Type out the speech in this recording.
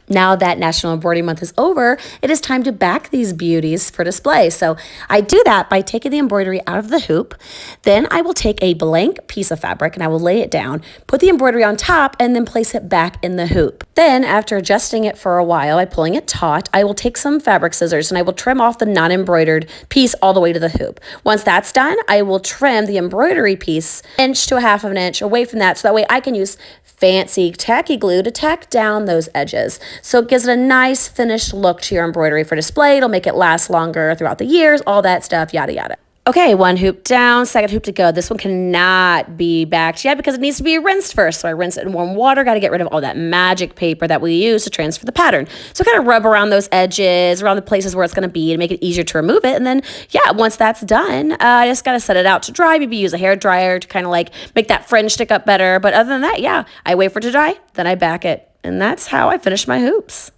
Now that National Embroidery Month is over, it is time to back these beauties for display. So I do that by taking the embroidery out of the hoop. Then I will take a blank piece of fabric and I will lay it down, put the embroidery on top, and then place it back in the hoop. Then after adjusting it for a while by pulling it taut, I will take some fabric scissors and I will trim off the non-embroidered piece all the way to the hoop. Once that's done, I will trim the embroidery piece 1 to 1/2 of an inch away from that, so that way I can use fancy tacky glue to tack down those edges. So it gives it a nice finished look to your embroidery for display. It'll make it last longer throughout the years, all that stuff, yada, yada. Okay, 1 hoop down, 2nd hoop to go. This one cannot be backed yet because it needs to be rinsed first. So I rinse it in warm water, got to get rid of all that magic paper that we use to transfer the pattern. So kind of rub around those edges, around the places where it's going to be to make it easier to remove it. And then, yeah, once that's done, I just got to set it out to dry. Maybe use a hair dryer to kind of like make that fringe stick up better. But other than that, yeah, I wait for it to dry, then I back it. And that's how I finish my hoops.